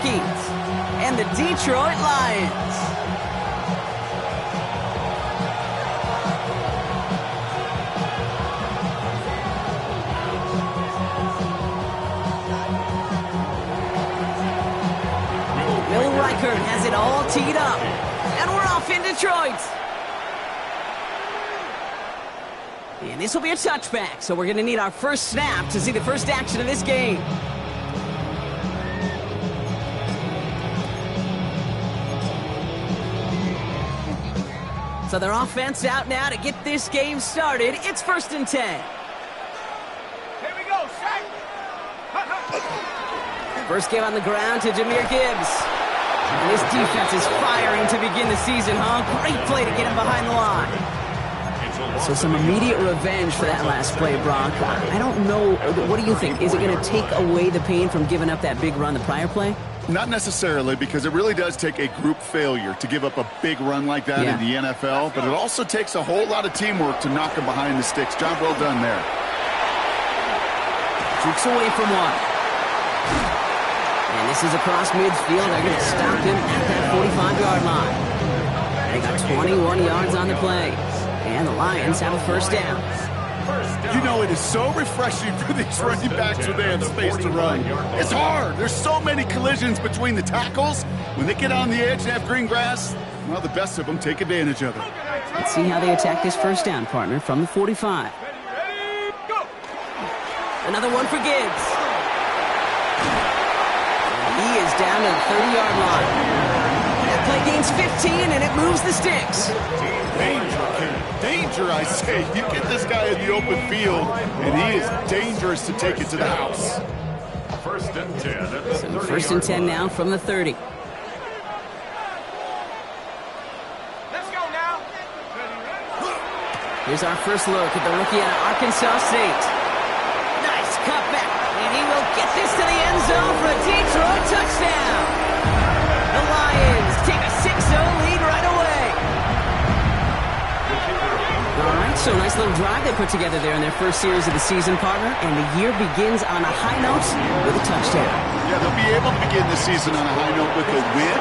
Vikings and the Detroit Lions. Reichert has it all teed up, and we're off in Detroit. And this will be a touchback, so we're going to need our first snap to see the first action of this game. So their offense out now to get this game started. It's 1st and 10. Here we go, Shaq. First game on the ground to Jlamar Gibbs. And this defense is firing to begin the season, huh? Great play to get him behind the line. So some immediate revenge for that last play, Brock. I don't know. What do you think? Is it going to take away the pain from giving up that big run the prior play? Not necessarily, because it really does take a group failure to give up a big run like that in the NFL, but it also takes a whole lot of teamwork to knock him behind the sticks. Job well done there. Jukes away from one. And this is across midfield. They're going to stop him at that 45-yard line. They got 21 yards on the play. And the Lions have a first down. You know, it is so refreshing for these running backs when they have space to run. It's hard. There's so many collisions between the tackles. When they get on the edge and have green grass, well, the best of them take advantage of it. Let's see how they attack this first down, partner, from the 45. Another one for Gibbs. He is down to the 30-yard line. That play gains 15, and it moves the sticks. Danger, I say. You get this guy in the open field, and he is dangerous to take it to the house. 1st and 10. So 1st and 10 now from the 30. Let's go now. Here's our first look at the rookie out of Arkansas State. Nice cutback, and he will get this to the end zone for a Detroit touchdown. The Lions take a 6-0 lead right away. All right, so nice little drive they put together there in their first series of the season, partner, and the year begins on a high note with a touchdown. Yeah, they'll be able to begin the season on a high note with a win.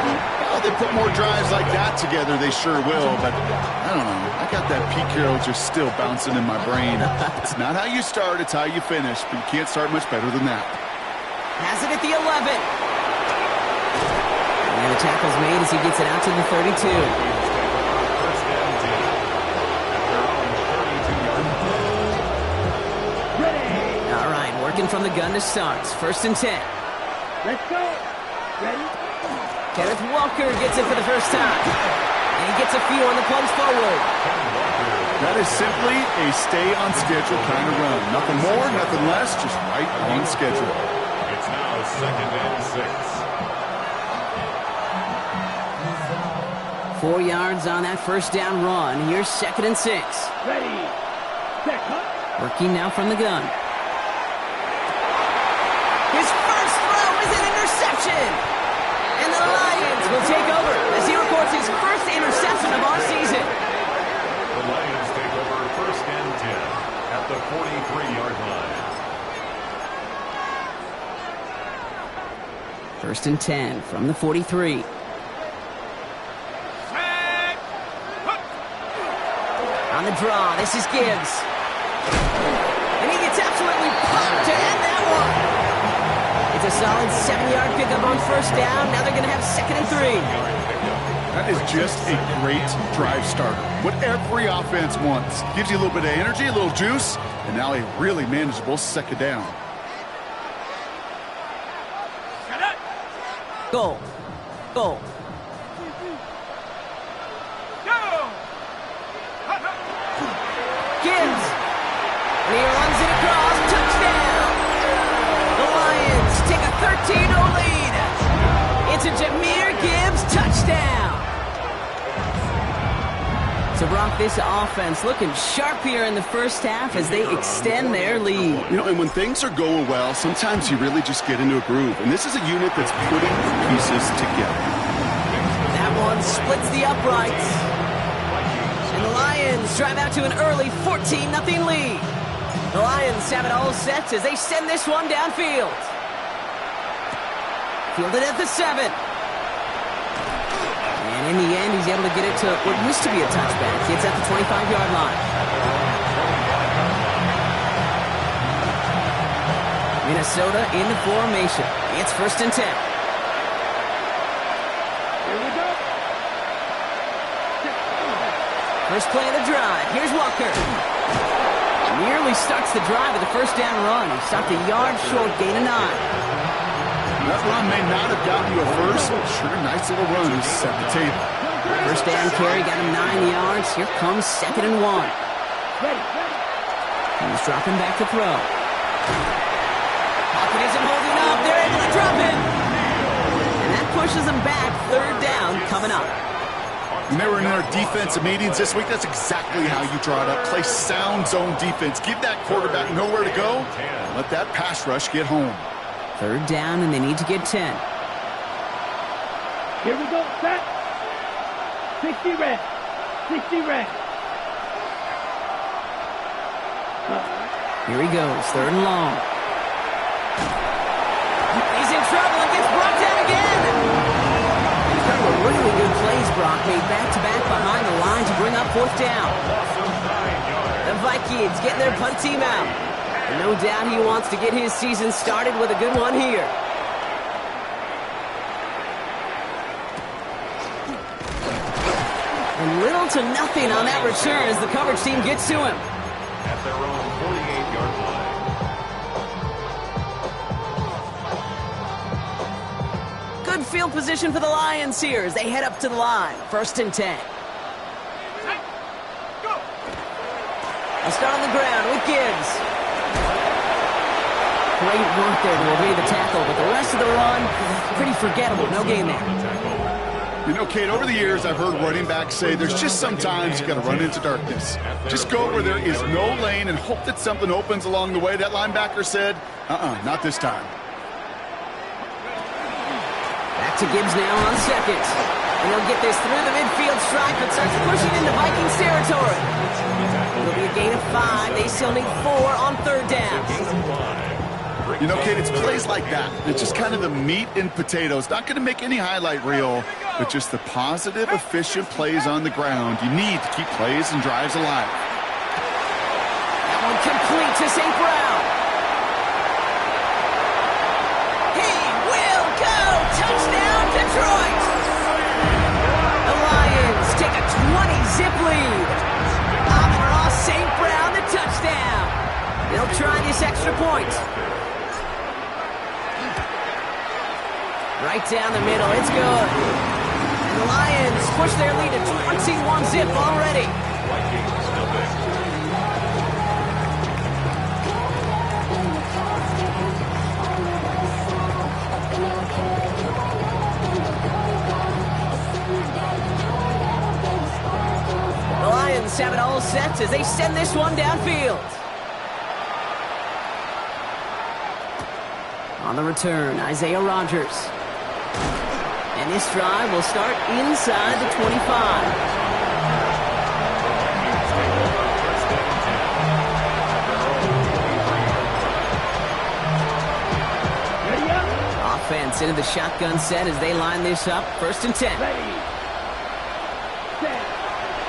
Oh, they put more drives like that together, they sure will, but I don't know. I got that Pete Carroll just still bouncing in my brain. It's not how you start, it's how you finish, but you can't start much better than that. Has it at the 11. And the tackle's made as he gets it out to the 32. From the gun to start. 1st and 10. Let's go. Ready? Kenneth Walker gets it for the first time. And he gets a feel on the plunge forward. That is simply a stay on schedule kind of run. Nothing more, nothing less, just right on schedule. It's now 2nd and 6. 4 yards on that first down run. Here's 2nd and 6. Ready. Set. Working now from the gun. His first throw is an interception. And the Lions will take over as he records his first interception of our season. The Lions take over 1st and 10 at the 43-yard line. 1st and 10 from the 43. On the draw, this is Gibbs. And he gets absolutely pumped to end that one. It's a solid 7-yard pickup on first down. Now they're going to have 2nd and 3. That is just a great drive starter. What every offense wants. Gives you a little bit of energy, a little juice, and now a really manageable 2nd down. Goal. Goal. Gibbs. And he runs it across. Touchdown. The Lions take a 13-0 lead. It's a Jlamar Gibbs touchdown. So, Brock, this offense looking sharp here in the first half as they extend their lead. You know, and when things are going well, sometimes you really just get into a groove. And this is a unit that's putting the pieces together. That one splits the uprights. And the Lions drive out to an early 14-0 lead. The Lions have it all set as they send this one downfield. Fielded at the 7. And in the end, he's able to get it to what used to be a touchback. It's at the 25-yard line. Minnesota in the formation. It's 1st and 10. Here we go. First play of the drive. Here's Walker. Nearly starts the drive with a first down run. He stopped a yard short, gain of 9. That run may not have gotten you a first, but sure, nice little run to set the table. First down carry got him 9 yards. Here comes 2nd and 1. Ready. He's dropping back to throw. Pocket isn't holding up. They're able to drop him. And that pushes them back. 3rd down coming up. When they were in their defensive meetings this week, that's exactly how you draw it up. Play sound zone defense. Give that quarterback nowhere to go. Let that pass rush get home. 3rd down, and they need to get 10. Here we go. Set. 60 red. 60 red. Here he goes. 3rd and long. He's in trouble and gets brought down again. A couple of really good plays, Brock, made back-to-back behind the line to bring up 4th down. The Vikings getting their punt team out. And no doubt he wants to get his season started with a good one here. And little to nothing on that return as the coverage team gets to him. At their own 48-yard line. Good field position for the Lions here as they head up to the line. 1st and 10. They'll start on the ground with Gibbs. Great work there to obey the tackle, but the rest of the run, pretty forgettable. No gain there. You know, Kate, over the years, I've heard running backs say there's just sometimes you got to run into darkness. Just go where there is no lane and hope that something opens along the way. That linebacker said, not this time. Back to Gibbs now on 2nd. And he'll get this through the midfield stripe and starts pushing into Vikings territory. It'll be a gain of 5. They still need 4 on 3rd down. You know, Kate, it's plays like that. It's just kind of the meat and potatoes. Not going to make any highlight reel, but just the positive, efficient plays on the ground. You need to keep plays and drives alive. That one complete to St. Brown. He will go! Touchdown, Detroit! The Lions take a 20-zip lead. Amon-Ra St. Brown, the touchdown. They'll try this extra point. Right down the middle, it's good. And the Lions push their lead to 21-zip already. The Lions have it all set as they send this one downfield. On the return, Isaiah Rodgers. And this drive will start inside the 25. Ready up. Offense into the shotgun set as they line this up. 1st and 10. Ready. Set.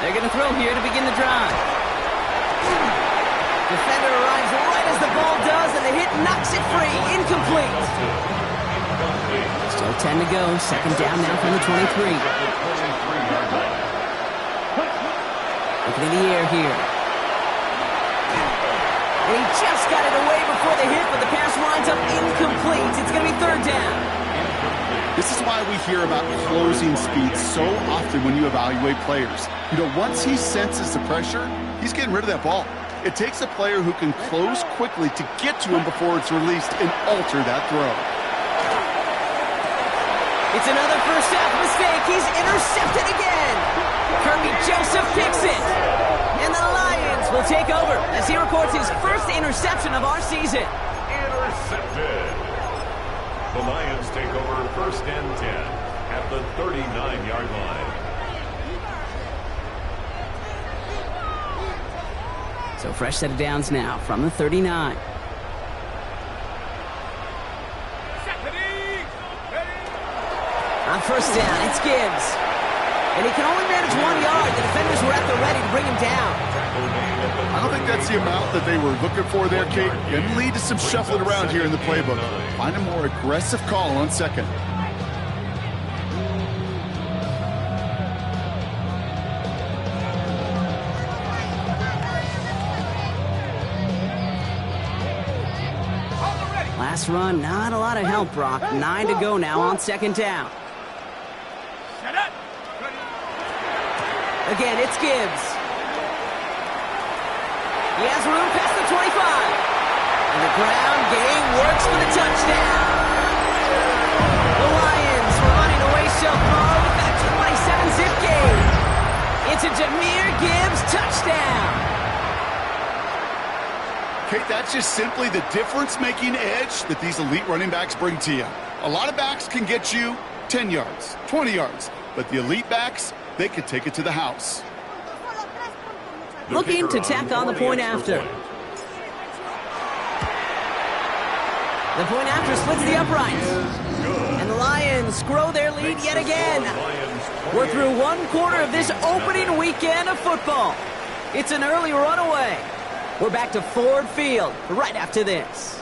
They're going to throw here to begin the drive. Defender arrives right as the ball does, and the hit knocks it free. Incomplete. Still 10 to go. 2nd down now from the 23. Looking in the air here. And he just got it away before the hit, but the pass winds up incomplete. It's going to be 3rd down. This is why we hear about closing speed so often when you evaluate players. You know, once he senses the pressure, he's getting rid of that ball. It takes a player who can close quickly to get to him before it's released and alter that throw. It's another first half mistake. He's intercepted again. Kirby Joseph picks it. And the Lions will take over as he records his first interception of our season. Intercepted. The Lions take over 1st and 10 at the 39-yard line. So fresh set of downs now from the 39. On first down, it's Gibbs. And he can only manage 1 yard. The defenders were at the ready to bring him down. I don't think that's the amount that they were looking for there, Kate. Going to lead to some shuffling around here in the playbook. Find a more aggressive call on second. Last run, not a lot of help, Brock. 9 to go now on second down. Again, it's Gibbs. He has room past the 25. And the ground game works for the touchdown. The Lions were running away so far with that 27-zip game. It's a Jlamar Gibbs touchdown. Kate, that's just simply the difference-making edge that these elite running backs bring to you. A lot of backs can get you 10 yards, 20 yards, but the elite backs, they could take it to the house. Looking to tack on the point after. The point after splits the uprights. And the Lions grow their lead yet again. We're through one quarter of this opening weekend of football. It's an early runaway. We're back to Ford Field right after this.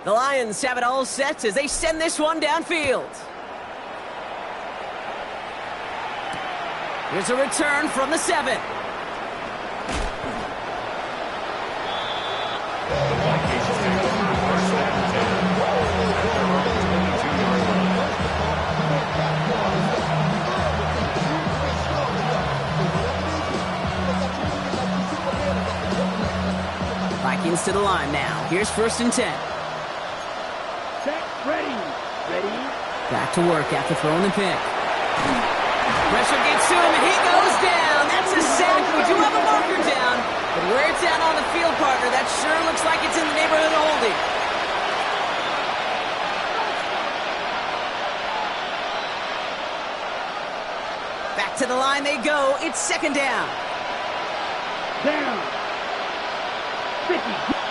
The Lions have it all set as they send this one downfield. Here's a return from the 7. Vikings to the line now. Here's 1st and 10. Ready. Back to work after throwing the pick. Pressure gets to him, and he goes down. That's a sack. We do have a marker down, but where it's at on the field, partner, that sure looks like it's in the neighborhood of holding. Back to the line they go. It's 2nd down. Down. 50.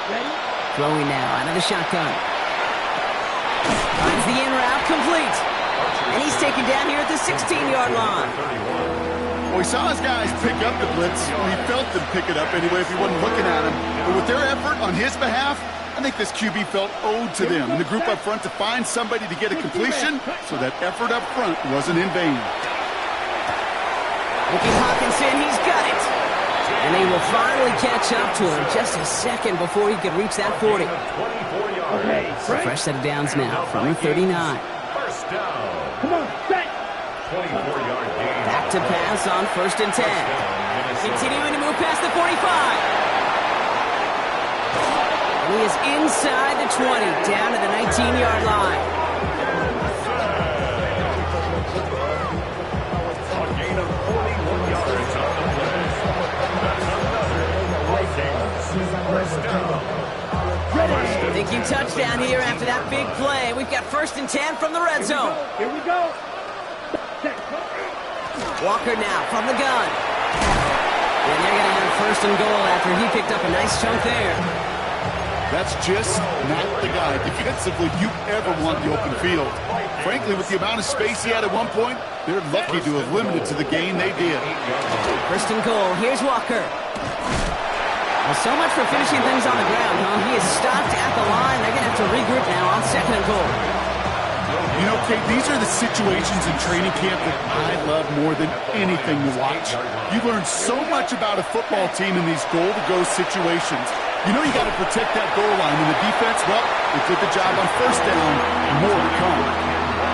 Ready. Throwing now out of the shotgun. Finds the in route complete. And he's taken down here at the 16-yard line. Well, he saw his guys pick up the blitz. Well, he felt them pick it up anyway if he wasn't looking at him. But with their effort on his behalf, I think this QB felt owed to them and the group up front to find somebody to get a completion, so that effort up front wasn't in vain. Looking Hawkinson, he's got it. And they will finally catch up to him just a second before he could reach that 40. Okay, A fresh set of downs now from the 39. First down. Come on, set. 24-yard gain. Back to pass on 1st and 10. Continuing to move past the 45. And he is inside the 20, down to the 19-yard line. A gain of 41 yards on the play. That's another Vikings first down. Thinking touchdown here after that big play. We've got 1st and 10 from the red zone. Here we go. Walker now from the gun. And they're going to have 1st and goal after he picked up a nice chunk there. That's just not the guy defensively you ever want the open field. Frankly, with the amount of space he had at one point, they're lucky to have limited to the gain they did. 1st and goal. Here's Walker. Well, so much for finishing things on the ground, huh? He is stopped at the line. They're going to have to regroup now on 2nd and goal. You know, Kate, these are the situations in training camp that I love more than anything to watch. You learn so much about a football team in these goal-to-go situations. You know you got to protect that goal line, and the defense, well, they did the job on 1st down. More to come.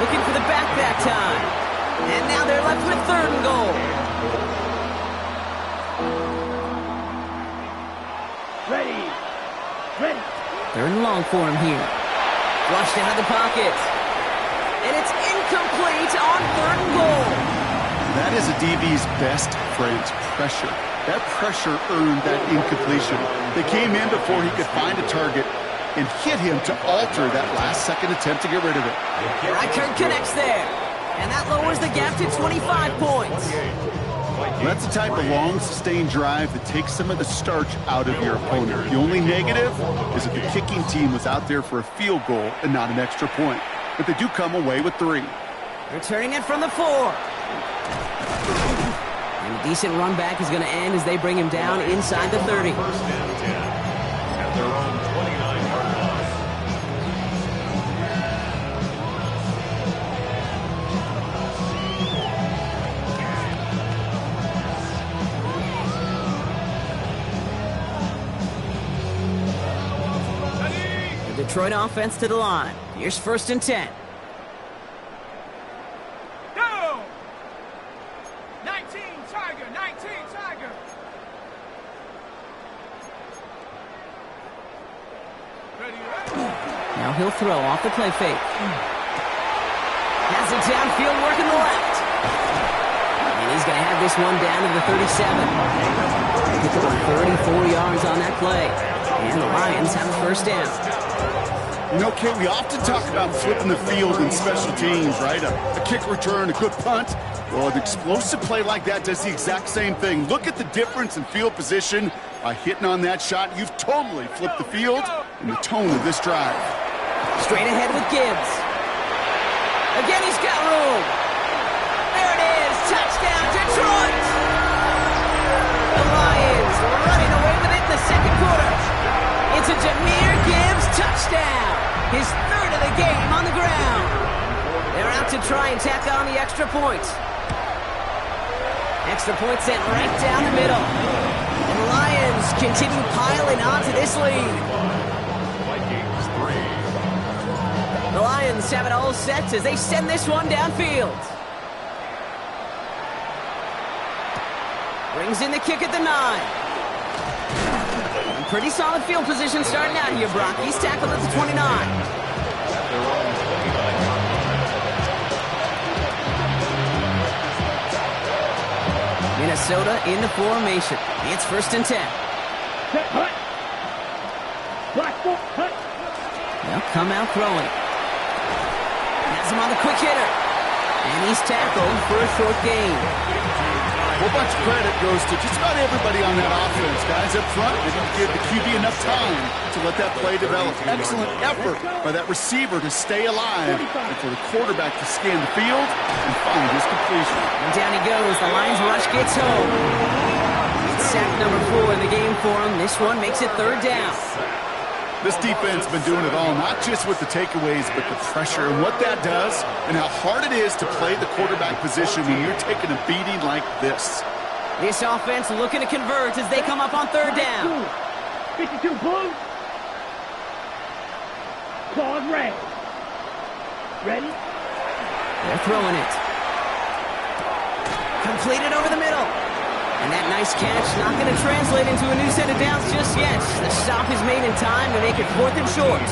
Looking for the back that time. And now they're left with 3rd and goal. Ready. 3rd and long for him here. Flushed out of the pocket. And it's incomplete on 3rd and goal. That is a DB's best friend, pressure. That pressure earned that incompletion. They came in before he could find a target. and hit him to alter that last-second attempt to get rid of it. Reichert connects there, and that lowers the gap to 25 points. That's the type of long, sustained drive that takes some of the starch out of your opponent. The only negative is that the kicking team was out there for a field goal and not an extra point. But they do come away with 3. Returning it from the 4. And a decent run back is going to end as they bring him down inside the 30. First and 10 at their own 29-yard line. The Detroit offense to the line. Here's first and 10. Now he'll throw off the play fake. Has it downfield, working the left. And he's going to have this one down to the 37. Pick up 34 yards on that play. And the Lions have a first down. You know, Kate, we often talk about flipping the field in special teams, right? A kick return, a good punt. Well, an explosive play like that does the exact same thing. Look at the difference in field position. By hitting on that shot, you've totally flipped the field and the tone of this drive. Straight ahead with Gibbs. Again, he's got room. There it is. Touchdown, Detroit. The Lions running away with it in the second quarter. It's a Jlamar Gibbs touchdown. His 3rd of the game on the ground. They're out to try and tack on the extra point. Extra point sent right down the middle. And the Lions continue piling onto this lead. The Lions have it all set as they send this one downfield. Brings in the kick at the 9. Pretty solid field position starting out here, Brock. He's tackled at the 29. Minnesota in the formation. It's first and 10. They'll come out throwing. Has him on the quick hitter. And he's tackled for a short gain. A whole bunch of credit goes to just about everybody on that offense. Guys up front, they didn't give the QB enough time to let that play develop. Excellent effort by that receiver to stay alive and for the quarterback to scan the field and find his completion. And down he goes. The Lions rush gets home. It's sack number 4 in the game for him. This one makes it 3rd down. This defense has been doing it all, not just with the takeaways, but the pressure and what that does and how hard it is to play the quarterback position when you're taking a beating like this. This offense looking to convert as they come up on 3rd down. 52 blue. Claws red. Ready? They're throwing it. Completed over the middle. And that nice catch not going to translate into a new set of downs just yet. The stop is made in time to make it 4th and short.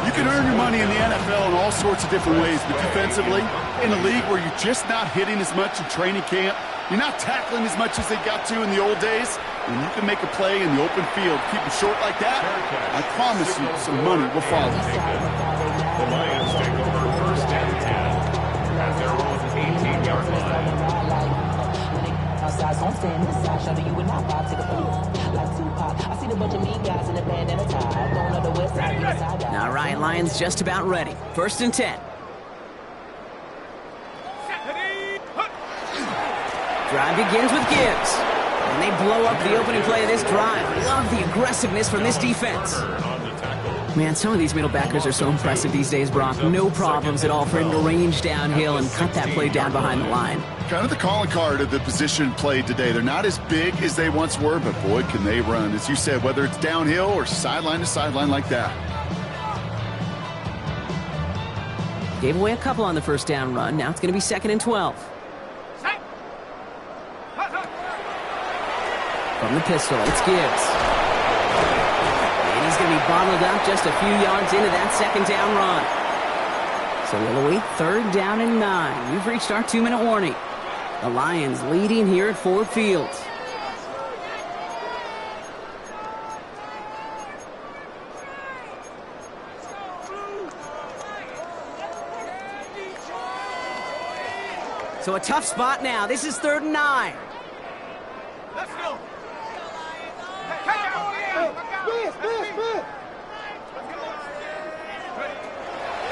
You can earn your money in the NFL in all sorts of different ways, but defensively, in a league where you're just not hitting as much in training camp, you're not tackling as much as they got to in the old days, and you can make a play in the open field, keep it short like that, I promise you some money will follow. The Lions take over first and 10 at their own 18-yard line. All right, Lions just about ready. First and 10. Drive begins with Gibbs. And they blow up the opening play of this drive. Love the aggressiveness from this defense. Man, some of these middle backers are so impressive these days, Brock. No problems at all for him to range downhill and cut that play down behind the line. Kind of the calling card of the position played today. They're not as big as they once were, but boy, can they run. As you said, whether it's downhill or sideline to sideline like that. Gave away a couple on the first down run. Now it's going to be 2nd and 12. From the pistol, it's Gibbs. And he's going to be bottled up just a few yards into that 2nd down run. So we'll await 3rd down and 9. We've reached our 2-minute warning. The Lions leading here at Ford Field. So a tough spot now. This is 3rd and 9. Let's go.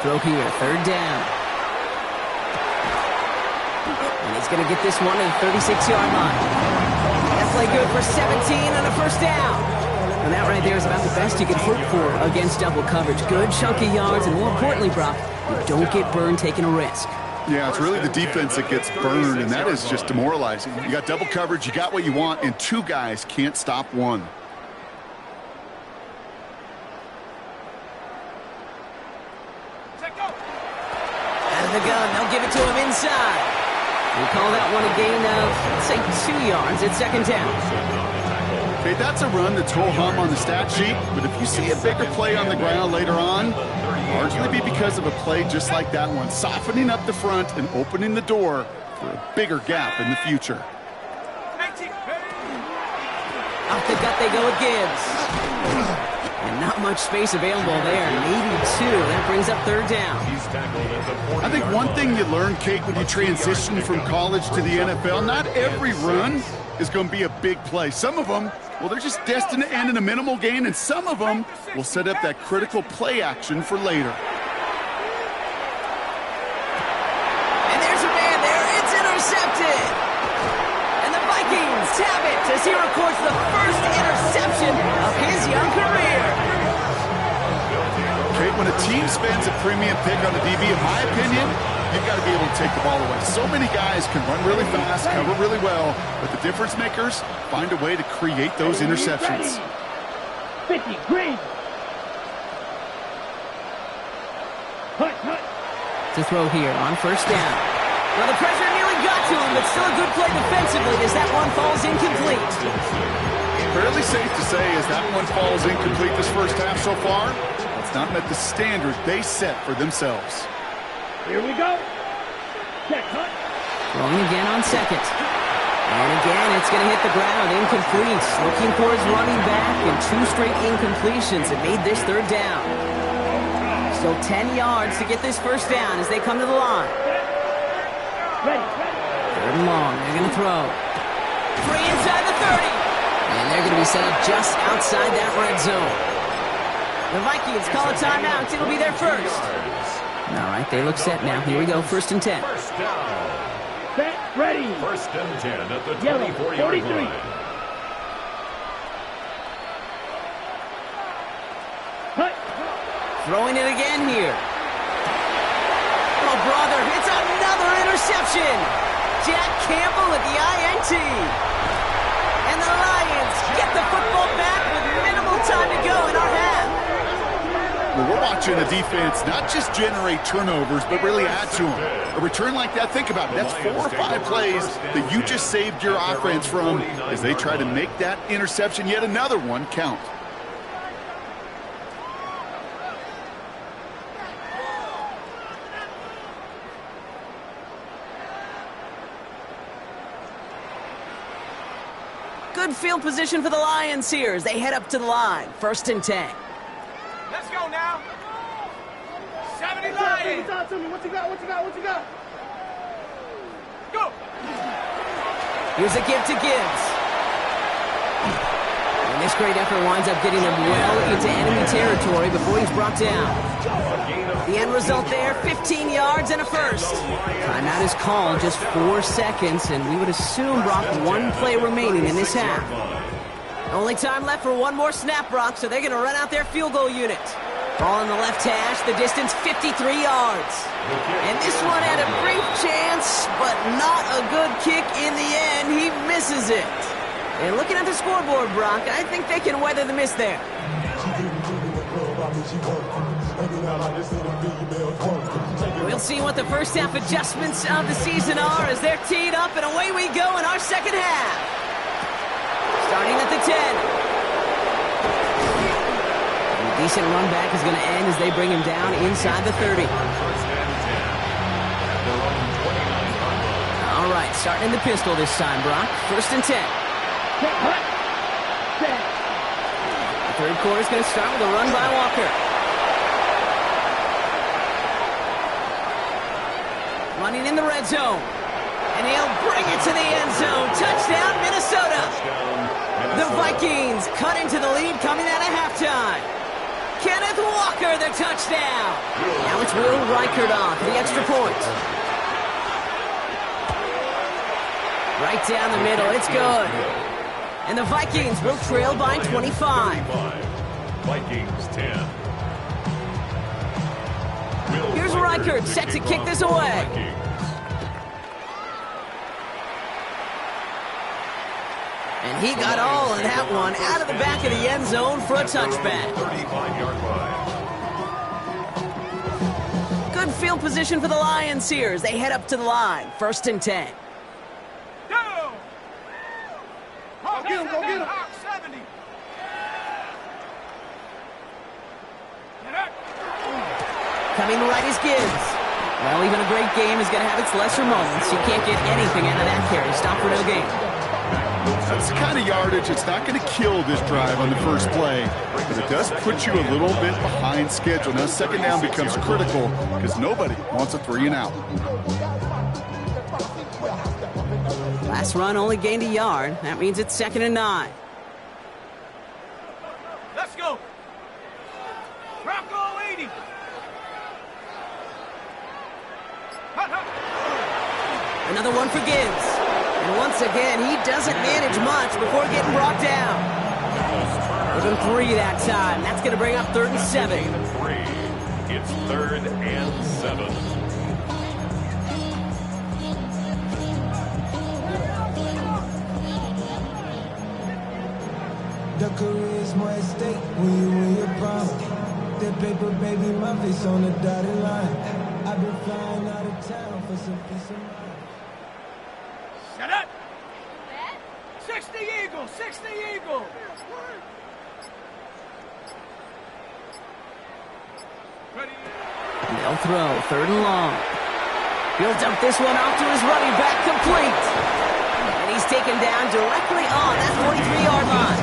Throw here, 3rd down. And he's going to get this one at the 36-yard line. That play good for 17 and a 1st down. And that right there is about the best you can hope for against double coverage. Good chunky yards, and more importantly, Brock, you don't get burned taking a risk. Yeah, it's really the defense that gets burned, and that is just demoralizing. You got double coverage, you got what you want, and 2 guys can't stop one. Out of the gun, they'll give it to him inside. We call that one a gain of, let's say, 2 yards at 2nd down. Okay, that's a run that's ho-hum on the stat sheet, but if you see a bigger play on the ground later on, largely be because of a play just like that one, softening up the front and opening the door for a bigger gap in the future. Off the gut they go with Gibbs. And not much space available there, maybe 2. That brings up 3rd down. I think one thing you learn, Kate, when you transition from college to the NFL, not every run is going to be a big play. Some of them, well, they're just destined to end in a minimal gain, and some of them will set up that critical play action for later. And there's a man there. It's intercepted. And the Vikings have it as he records the first interception of his young career. Kate, when a team spends a premium pick on the DB, in my opinion, you've got to be able to take the ball away. So many guys can run really fast, cover really well, but the difference makers find a way to create those interceptions. 50, green. Hut. To throw here on 1st down. Well, the pressure nearly got to him, but still a good play defensively as that one falls incomplete. Fairly safe to say as that one falls incomplete this first half so far, it's not met the standard they set for themselves. Here we go. Check, hut. Throwing again on 2nd. And again, it's going to hit the ground. Incomplete. Looking for his running back, and 2 straight incompletions. It made this 3rd down. So 10 yards to get this 1st down as they come to the line. Ready. 3rd and long. They're going to throw. 3 inside the 30. And they're going to be set up just outside that red zone. The Vikings call a timeout. It'll be their first. All right, they look set now. Here we go, 1st and 10. First down. Set, ready. 1st and 10 at the Yellow, 24-yard 43. line. Hut. Throwing it again here. Oh, brother, it's another interception. Jack Campbell with the INT. And the Lions get the football back with minimal time to go in our half. Well, we're watching a defense not just generate turnovers, but really add to them. A return like that, think about it, that's 4 or 5 plays that you just saved your offense from as they try to make that interception, yet another one, count. Good field position for the Lions here as they head up to the line. 1st and 10. Let's go now. 70 Lions. Talk to me. What you got? Go. Here's a give to Gibbs. And this great effort winds up getting him well into enemy territory before he's brought down. The end result there, 15 yards and a 1st. Timeout is called, just 4 seconds, and we would assume, Brock, 1 play remaining in this half. Only time left for 1 more snap, Brock, so they're going to run out their field goal unit. Ball in the left hash, the distance 53 yards. And this one had a brief chance, but not a good kick in the end. He misses it. And looking at the scoreboard, Brock, I think they can weather the miss there. We'll see what the first half adjustments of the season are as they're teed up, and away we go in our second half. Starting at the 10. And a decent run back is going to end as they bring him down inside the 30. All right, starting in the pistol this time, Brock. 1st and 10. The 3rd quarter is going to start with a run by Walker. Running in the red zone. And he'll bring it to the end zone. Touchdown, Minnesota. The Vikings cut into the lead coming out of halftime. Kenneth Walker, the touchdown. Now it's Will Reichert on for the extra point. Right down the middle, it's good. And the Vikings will trail by 25. Vikings 10. Here's Reichert, set to kick this away. And he got all of that one out of the back of the end zone for a touchback. 35-yard line. Good field position for the Lions here as they head up to the line. 1st and 10. Go! Go get him, go get him. 70. Coming right is Gibbs. Well, even a great game is going to have its lesser moments. You can't get anything out of that carry. Stop for no gain. That's the kind of yardage it's not going to kill this drive on the first play, but it does put you a little bit behind schedule. Now, 2nd down becomes critical because nobody wants a 3 and out. Last run only gained a yard. That means it's 2nd and 9. Let's go. Bronco 80. Another one for Gibbs. And once again, he doesn't manage much before getting brought down. Give him 3 that time. That's going to bring up 3rd and 7. It's 3rd and 7. The career's more at stake when you win your prime. That paper, baby, my face on the dotted line. I've been flying out of town for some peace of mind. Shut up! 60 Eagles! 60 Eagles! Ready? They'll throw 3rd and long. He'll dump this one off to his running back, complete. And he's taken down directly on that 43-yard line.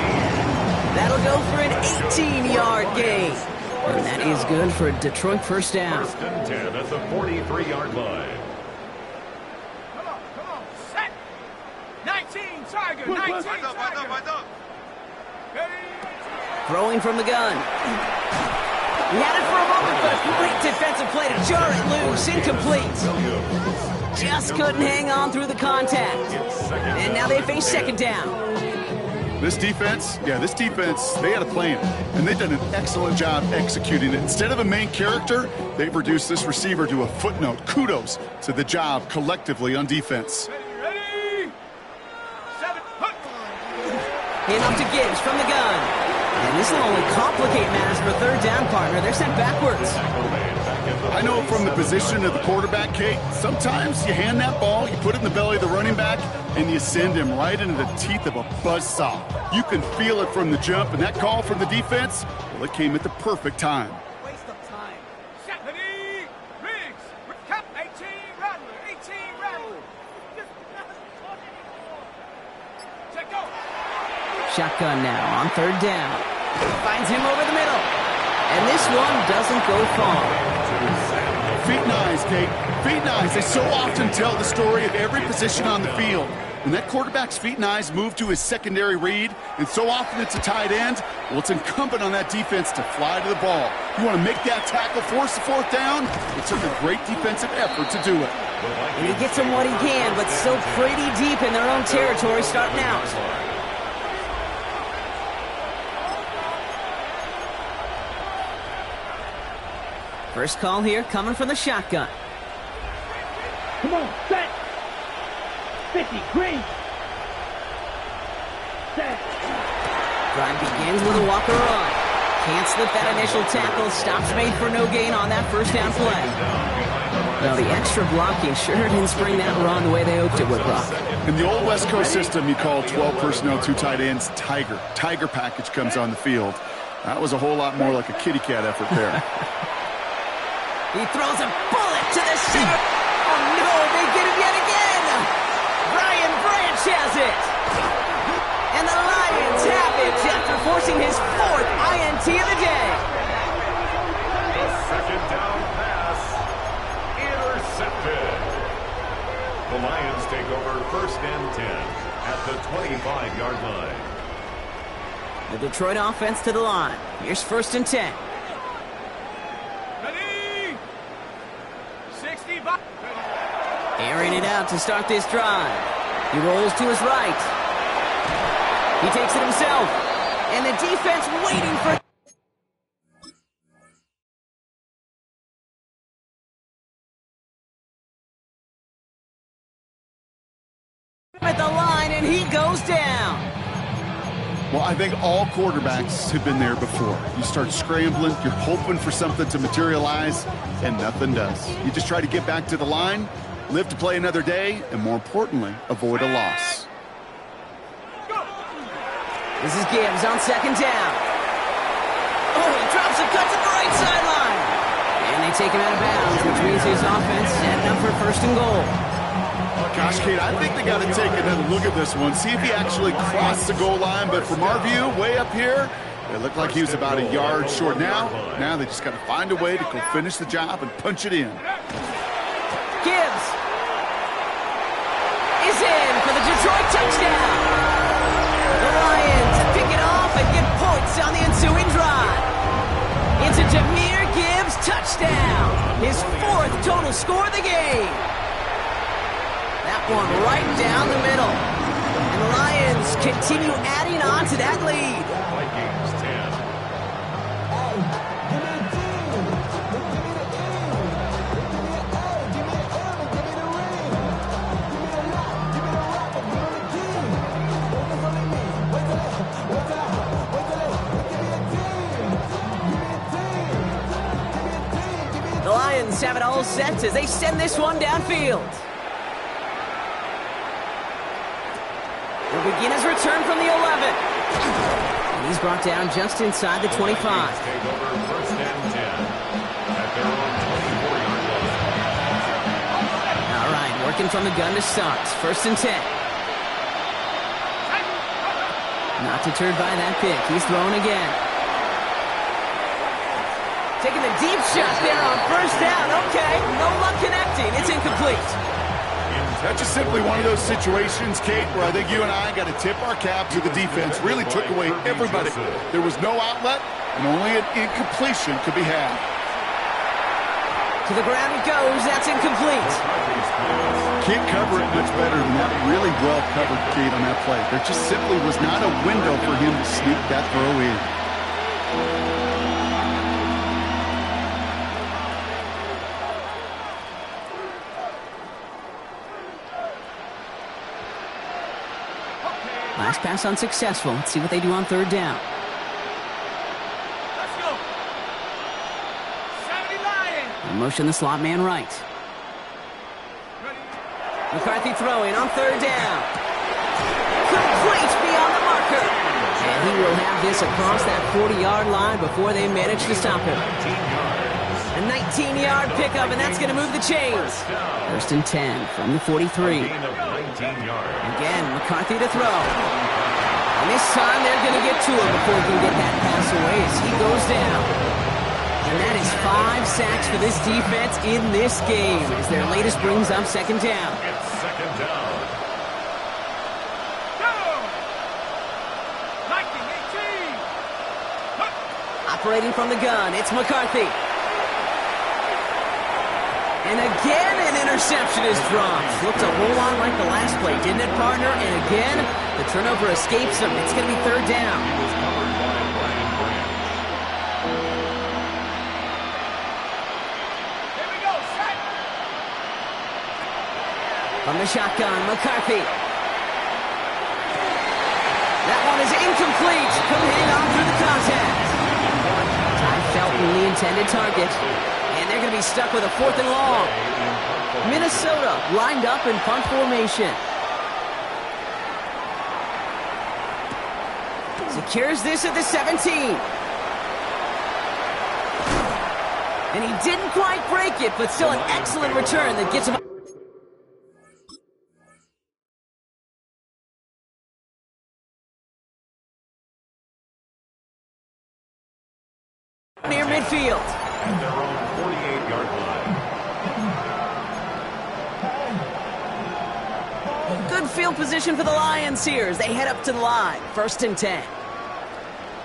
That'll go for an 18-yard gain. And that is good for a Detroit 1st down. 1st and 10 at the 43-yard line. Come on, set! 19, Tiger, 19, Tiger! Throwing from the gun. He had it for a moment, but a great defensive play to jar it loose, incomplete. Just couldn't hang on through the contact. And now they face 2nd down. This defense, they had a plan, and they've done an excellent job executing it. Instead of a main character, they've reduced this receiver to a footnote. Kudos to the job collectively on defense. Ready? 7, hook! Hand off to Gibbs from the gun. And this will only complicate matters for 3rd down, partner. They're sent backwards. I know from the position of the quarterback, Kate, sometimes you hand that ball, you put it in the belly of the running back, and you send him right into the teeth of a buzzsaw. You can feel it from the jump, and that call from the defense, well, it came at the perfect time. Waste of time. Set, ready? Riggs! Cap 18, Rattler, 18, Rattler! Check go! Shotgun now on 3rd down. Finds him over the middle. And this one doesn't go far. Feet and eyes, Kate. Feet and eyes. They so often tell the story of every position on the field. When that quarterback's feet and eyes move to his secondary read, and so often it's a tight end, well, it's incumbent on that defense to fly to the ball. You want to make that tackle, force the 4th down? It took a great defensive effort to do it. And he gets him what he can, but still pretty deep in their own territory starting out. First call here coming from the shotgun. Come on, set. 50, green. Set. Drive begins with a Walker run. Can't slip that initial tackle. Stops made for no gain on that 1st down play. Now the extra blocking sure didn't spring that run the way they hoped it would, Brock. In the old West Coast system, you call 12 personnel, 2 tight ends, Tiger. Tiger package comes on the field. That was a whole lot more like a kitty cat effort there. He throws a bullet to the center. Oh, no, they get him yet again. Brian Branch has it. And the Lions have it after forcing his 4th INT of the day. A 2nd down pass intercepted. The Lions take first and 10 at the 25-yard line. The Detroit offense to the line. Here's first and 10. Ready? 65. Airing it out to start this drive. He rolls to his right. He takes it himself. And the defense waiting for... at the line, and he goes down. Well, I think all quarterbacks have been there before. You start scrambling, you're hoping for something to materialize, and nothing does. You just try to get back to the line, live to play another day, and more importantly, avoid a loss. This is Gibbs on second down. Oh, he drops and cuts at the right sideline. And they take him out of bounds, which means his offense setting up for first and goal. Gosh, Kate, I think they got to take another look at this one, see if he actually crossed the goal line. But from our view, way up here, it looked like he was about a yard short. Now they just got to find a way to go finish the job and punch it in. Gibbs is in for the Detroit touchdown. The Lions pick it off and get points on the ensuing drive. It's a Jlamar Gibbs touchdown, his 4th total score of the game. That one right down the middle. And the Lions continue adding on to that lead. Vikings 10. The Lions have it all set as they send this one downfield. Will begin his return from the 11. And he's brought down just inside the 25. Take over first and 10 at their own 24-yard line. All right, working from the gun to start. First and 10. Not deterred by that pick. He's throwing again. Taking the deep shot there on first down. Okay, no luck connecting. It's incomplete. That's just simply one of those situations, Kate, where I think you and I got to tip our cap to the defense. Really took away everybody. There was no outlet, and only an incompletion could be had. To the ground it goes. That's incomplete. Can't cover it much better than that. Really well covered, Kate, on that play. There just simply was not a window for him to sneak that throw in. Last pass unsuccessful. Let's see what they do on third down. Let's go. 70 Lions. Motion the slot man right. Ready? McCarthy throwing on third down. Complete beyond the marker. And he will have this across that 40-yard line before they manage to stop him. A 19-yard pickup, and that's going to move the chains. First and 10 from the 43. Again, McCarthy to throw. And this time they're going to get to him before he can get that pass away as he goes down. And that is 5 sacks for this defense in this game as their latest brings up second down. It's second down. Go. 19-18. Operating from the gun, it's McCarthy. And again, an interception is dropped. Looked a whole lot like the last play, didn't it, partner? And again, the turnover escapes him. It's going to be third down. He was covered by Brian Branch. Here we go. Set. From the shotgun, McCarthy. That one is incomplete. Couldn't hang on through the contact. Ty Felton, the intended target. And they're going to be stuck with a 4th and long. Minnesota lined up in punt formation. Secures this at the 17. And he didn't quite break it, but still an excellent return that gets him near midfield. At their own 48-yard line. Good field position for the Lions here as they head up to the line. 1st and 10.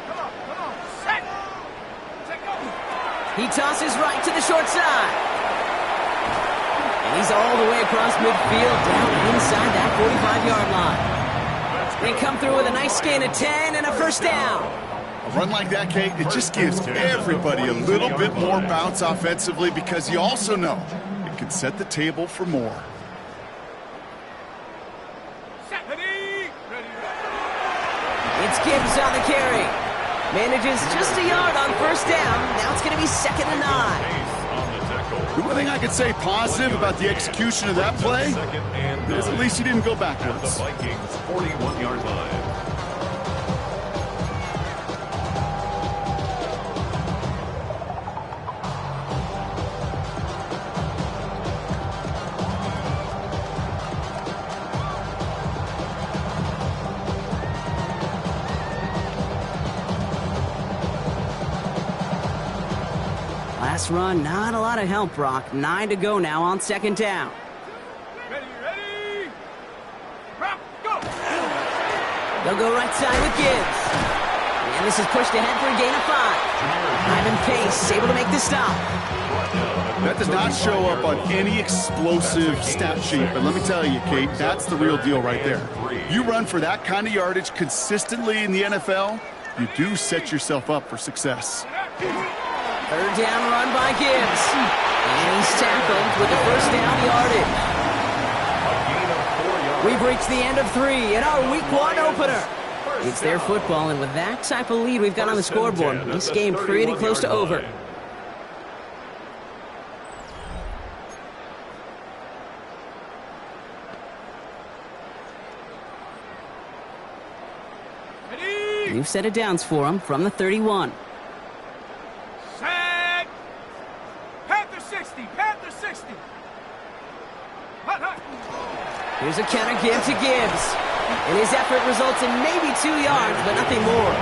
Come on, set. Set, go. He tosses right to the short side. And he's all the way across midfield, down inside that 45-yard line. They come through with a nice gain of 10 and a 1st down. A run like that, Kate, it just gives everybody a little bit more bounce offensively because you also know it can set the table for more. Set. Ready. It's Gibbs on the carry. Manages just a yard on 1st down. Now it's going to be 2nd and 9. The one thing I could say positive about the execution of that play is at least he didn't go backwards. The Vikings 41-yard line. Last run, not a lot of help, Brock. 9 to go now on 2nd down. Ready. Drop, go. They'll go right side with Gibbs. And this is pushed ahead for a gain of 5. Ivan Pace able to make the stop. That does not show up on any explosive stat sheet, but let me tell you, Kate, that's the real deal right there. You run for that kind of yardage consistently in the NFL, you do set yourself up for success. 3rd down run by Gibbs. And he's tackled with the 1st down yardage. We've reached the end of 3 in our Week 1 opener. It's their football, and with that type of lead we've got on the scoreboard, this game pretty close to over. Ready. New set of downs for him from the 31. Set. Panther 60. Panther 60. Hut, hut. Here's a counter give to Gibbs. And his effort results in maybe 2 yards, but nothing more.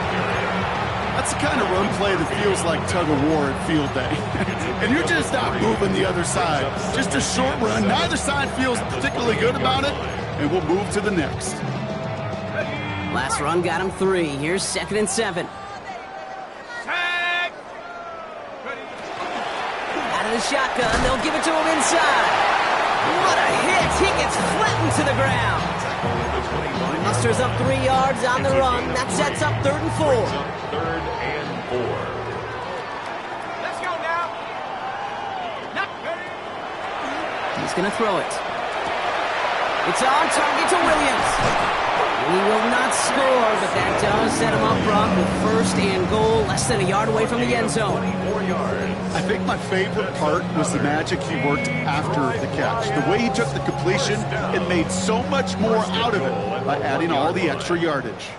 That's the kind of run play that feels like tug-of-war at field day. And you're just not moving the other side. Just a short run. Neither side feels particularly good about it, and we'll move to the next. Last run got him 3. Here's 2nd and 7. Set. Ready. Out of the shotgun, they'll give it to him inside. What a hit! He gets flattened to the ground. Musters up 3 yards on the run. That sets up 3rd and 4. 3rd and 4. Let's go now. Not ready. He's going to throw it. It's on target to Williams. He will not score, but that does set him up, Brock, with 1st and goal, less than a yard away from the end zone. 4 yards. I think my favorite part was the magic he worked after the catch. The way he took the completion and made so much more out of it by adding all the extra yardage.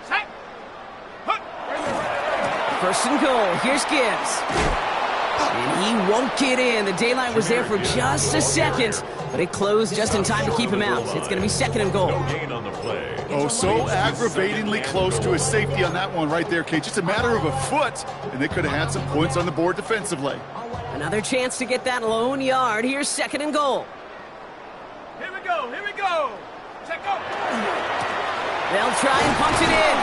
Set. Hut. 1st and goal. Here's Gibbs. And he won't get in. The daylight was there for just a second, but it closed just in time to keep him out. It's going to be 2nd and goal. No gain on the play. Oh, so aggravatingly close to his safety on that one right there, Kate. Just a matter of a foot, and they could have had some points on the board defensively. Another chance to get that lone yard. Here's 2nd and goal. Here we go. Here we go. Check go. They'll try and punch it in.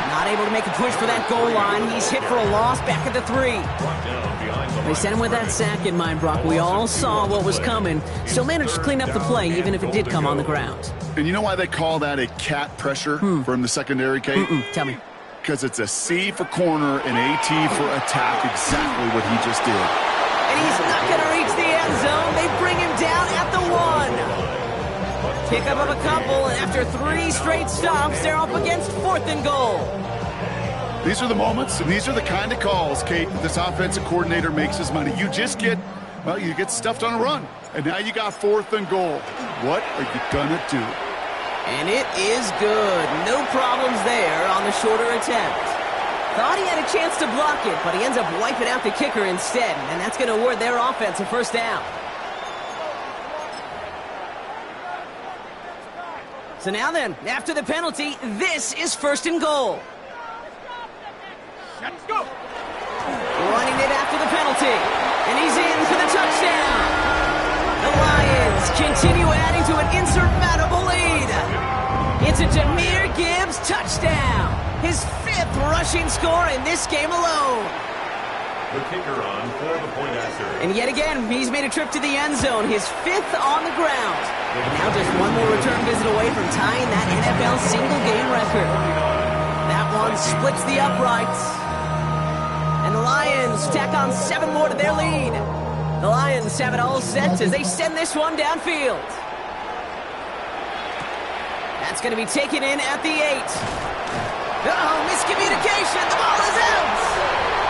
Not able to make a push for that goal line. He's hit for a loss back at the 3. They sent him with that sack in mind, Brock. We all saw what was coming. Still managed to clean up the play, even if it did come on the ground. And you know why they call that a cat pressure from the secondary, Kate? Tell me. Because it's a C for corner and AT for attack, exactly what he just did. And he's not going to reach the end zone. They bring him down at the 1. Pickup of a couple, and after 3 straight stops, they're up against 4th and goal. These are the moments, and these are the kind of calls, Kate, that this offensive coordinator makes his money. You just get, well, you get stuffed on a run, and now you got 4th and goal. What are you going to do? And it is good. No problems there on the shorter attempt. Thought he had a chance to block it, but he ends up wiping out the kicker instead, and that's going to award their offense a 1st down. So now then, after the penalty, this is 1st and goal. Let's go. Running it after the penalty, and he's in for the touchdown. The Lions Lions continue adding to an insurmountable lead. It's a Jlamar Gibbs touchdown. His 5th rushing score in this game alone. The kicker on for the point after. And yet again, he's made a trip to the end zone, his 5th on the ground. And now just one more return visit away from tying that NFL single-game record. That one splits the uprights. And the Lions tack on 7 more to their lead. The Lions have it all set as they send this one downfield. That's going to be taken in at the 8. Uh-oh, miscommunication. The ball is out.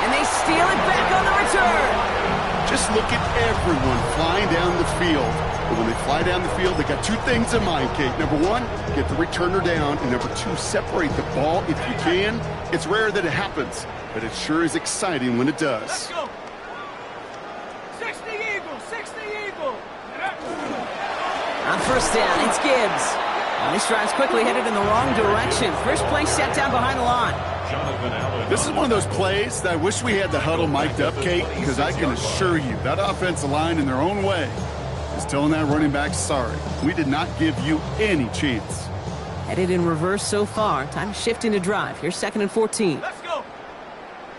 And they steal it back on the return. Just look at everyone flying down the field. But when they fly down the field, they got 2 things in mind, Kate. Number 1, get the returner down. And number 2, separate the ball if you can. It's rare that it happens, but it sure is exciting when it does. Let's go. 60 Eagles, 60 Eagles. On first down, it's Gibbs. And this drive's quickly headed in the wrong direction. First play set down behind the line. This is one of those plays that I wish we had the huddle mic'd up, Kate, because I can assure you that offensive line in their own way is telling that running back, sorry, we did not give you any chance. Headed in reverse so far. Time to shift into drive. Here's 2nd and 14. Let's go.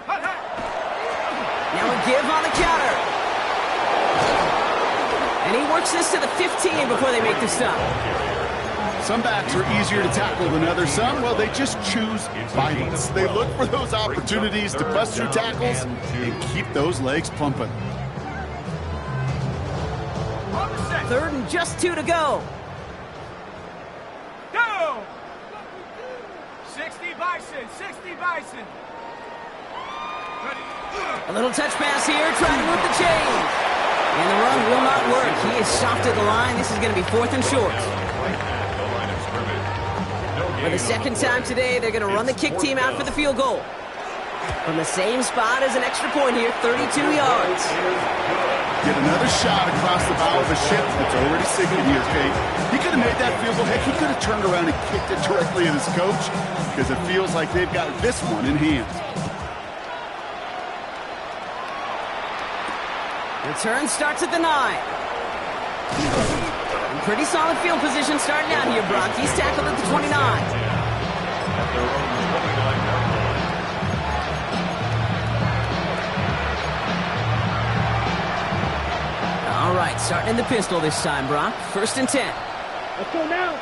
Now a give on the counter. And he works this to the 15 before they make the stop. Some backs are easier to tackle than others. Some, well, they just choose violence. They look for those opportunities to bust through tackles and keep those legs pumping. 3rd and just 2 to go. Go! 60 Bison, 60 Bison. A little touch pass here, trying to move the chains. And the run will not work. He is soft at the line. This is going to be 4th and short. For the 2nd time today, they're going to run the kick team out for the field goal. From the same spot as an extra point here, 32 yards. Get another shot across the bow of a ship that's already sinking here, Kate. He could have made that field goal. Heck, he could have turned around and kicked it directly at his coach because it feels like they've got this one in hand. Return starts at the 9. Pretty solid field position starting out here, Brock. He's tackled at the 29. All right, starting in the pistol this time, Brock. 1st and 10. Let's go now.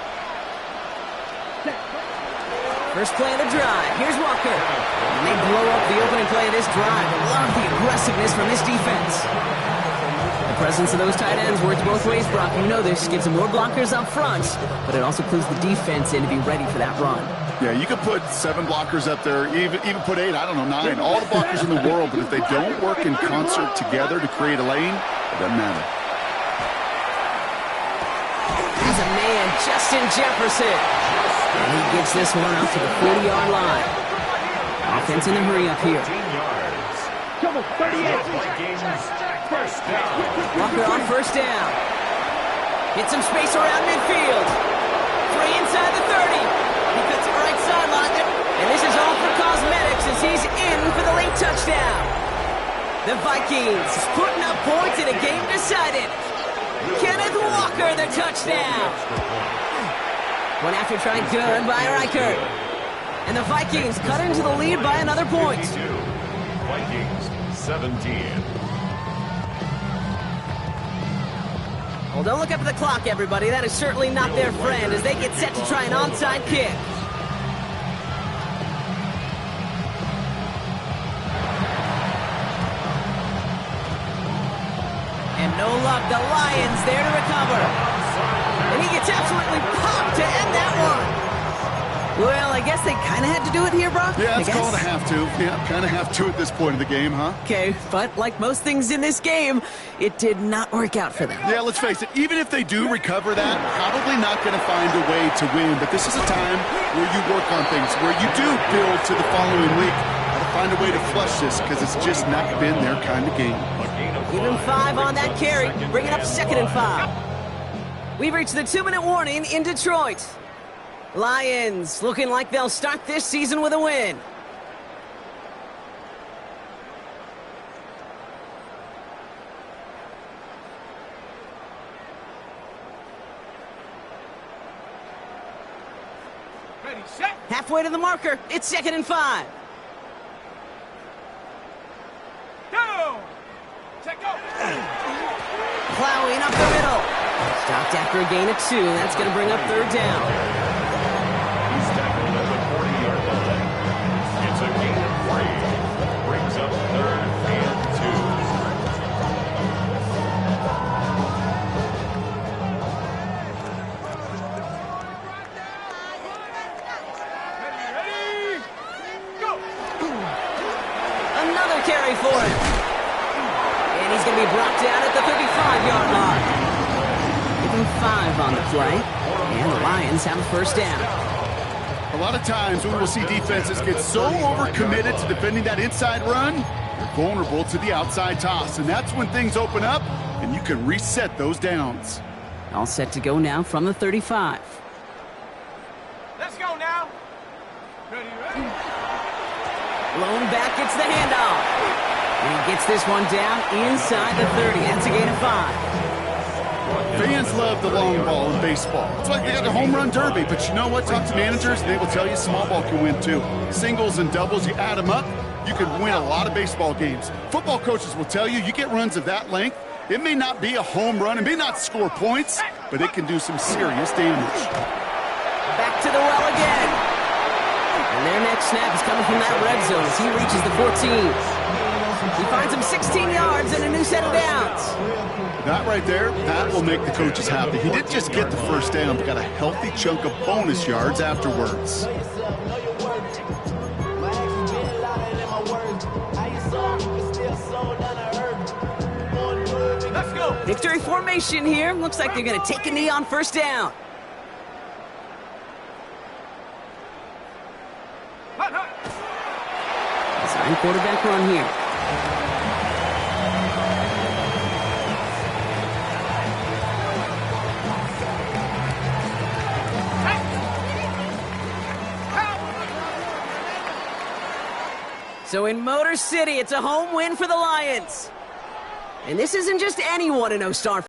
First play of the drive. Here's Walker. And they blow up the opening play of this drive. Love the aggressiveness from this defense. The presence of those tight ends works both ways, Brock. You know this. Gives them more blockers up front, but it also clues the defense in to be ready for that run. Yeah, you could put 7 blockers up there, even put 8, I don't know, 9. All the blockers in the world, but if they don't work in concert together to create a lane, it doesn't matter. He's a man, Justin Jefferson. And he gets this one out to the 40-yard line. Offense in the hurry up here. Come on, 38. Walker on first down. Hit some space around midfield. 3 inside the 30. He cuts it right sideline. And this is all for cosmetics as he's in for the late touchdown. The Vikings putting up points in a game decided. Kenneth Walker, the touchdown. One after try good by Reichert. And the Vikings cut into the lead by another point. Vikings 17. Well, don't look up at the clock, everybody. That is certainly not their friend as they get set to try an onside kick. And no luck, the Lions there to recover. And he gets absolutely popped to end that one. Well, I guess they kind of had to do it here, Brock. Yeah, it's called a have to. Yeah, kind of have to at this point of the game, huh? Okay, but like most things in this game, it did not work out for them. Yeah, let's face it, even if they do recover that, probably not going to find a way to win. But this is a time where you work on things, where you do build to the following week. Got to find a way to flush this because it's just not been their kind of game. Even 5 on that carry, bringing up 2nd and 5. We've reached the 2-minute warning in Detroit. Lions looking like they'll start this season with a win. Ready, set. Halfway to the marker. It's 2nd and 5. Down. Set, go. Plowing up the middle. Stopped after a gain of 2. That's going to bring up 3rd down. He's tackled at the 40-yard line. It's a gain of 3. Brings up 3rd and 2. Ready, go. Another carry for him. And he's going to be brought down at the 35-yard line. Give him 5 on the play. And the Lions have a 1st down. A lot of times when we'll see defenses get so overcommitted to defending that inside run, you're vulnerable to the outside toss. And that's when things open up and you can reset those downs. All set to go now from the 35. Let's go now. Ready, ready. Blown back gets the handoff. And he gets this one down inside the 30. That's a gain of 5. Fans love the long ball in baseball. It's like they got the home run derby, but you know what? Talk to managers, and they will tell you small ball can win too. Singles and doubles, you add them up, you can win a lot of baseball games. Football coaches will tell you, you get runs of that length, it may not be a home run, it may not score points, but it can do some serious damage. Back to the well again. And their next snap is coming from that red zone as he reaches the 14. He finds him 16 yards and a new set of downs. That right there, that will make the coaches happy. He didn't just get the 1st down, but got a healthy chunk of bonus yards afterwards. Let's go. Victory formation here. Looks like they're going to take a knee on 1st down. Hut, hut. Design quarterback run here. So in Motor City, it's a home win for the Lions. And this isn't just anyone in O-Star